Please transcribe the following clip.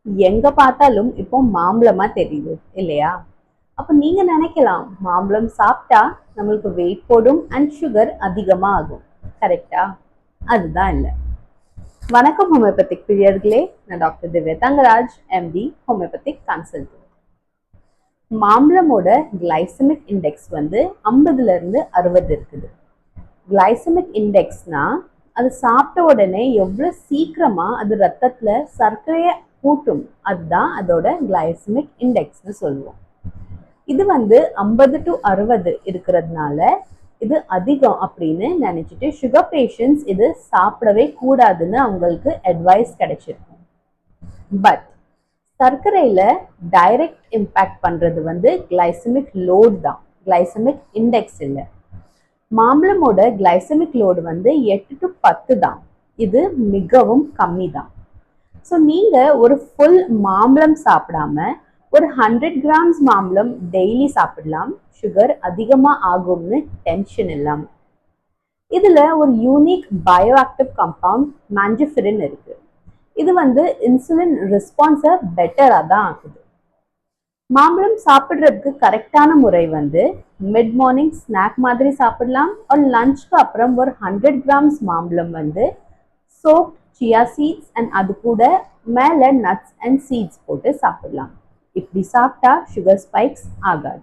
எங்க பார்த்தாலும் இப்போ மாம்பழமா தெரியுது இல்லையா? அப்ப நீங்க நினைக்கலாம் மாம்பழம் சாப்பிட்டா நம்மளுக்கு வெயிட் போடும் அண்ட் சுகர் அதிகமா ஆகும். கரெக்டா? அதுதான் இல்லை. வணக்கம் ஹோமியோபதிக் பிரியர்களே, நான் doctor Divya Thangaraj, MD, homeopathic consultant. மாம்பழமோட கிளைசமிக் இண்டெக்ஸ் வந்து 50ல இருந்து 60 இருக்குது. கிளைசமிக் இண்டெக்ஸ்னா அது சாப்பிட்ட உடனே எவ்வளவு சீக்கிரமா அது ரத்தத்துல சர்க்கரையை கூட்டும், அதுதான் அதோட கிளைசமிக் இண்டெக்ஸ்னு சொல்லுவோம். இது வந்து 50 to 60 இருக்கிறதுனால இது அதிகம் அப்படின்னு நினைச்சிட்டு சுகர் பேஷண்ட்ஸ் இது சாப்பிடவே கூடாதுன்னு அவங்களுக்கு அட்வைஸ் கிடைச்சிருக்கும். பட் சர்க்கரையில டைரக்ட் இம்பேக்ட் பண்றது வந்து கிளைசமிக் லோட் தான், கிளைசமிக் இண்டெக்ஸ் இல்லை. மாம்பழமோட கிளைசமிக் லோடு வந்து 8 to 10 தான். இது மிகவும் கம்மி தான். ஸோ நீங்க ஒரு ஃபுல் மாம்பழம் சாப்பிடாம ஒரு 100 கிராம்ஸ் மாம்பழம் டெய்லி சாப்பிடலாம், சுகர் அதிகமா ஆகும்னு டென்ஷன் இல்லாம. இதுல ஒரு யூனிக் பயோ ஆக்டிவ் கம்பவுண்ட் மாஞ்சிஃபிரின் இருக்கு. இது வந்து இன்சுலின் ரெஸ்பான்ஸை பெட்டரா தான் ஆகுது. மாம்பழம் சாப்பிட்றதுக்கு கரெக்டான முறை வந்து மிட் மார்னிங் ஸ்நாக் மாதிரி சாப்பிடலாம். ஒரு லஞ்சுக்கு அப்புறம் ஒரு 100 கிராம்ஸ் மாம்பழம் வந்து சோக்ட் சியா சீட்ஸ் அண்ட் அது கூட மேலே நட்ஸ் அண்ட் சீட்ஸ் போட்டு சாப்பிடலாம். இப்படி சாப்பிட்டா சுகர் ஸ்பைக்ஸ் ஆகாது.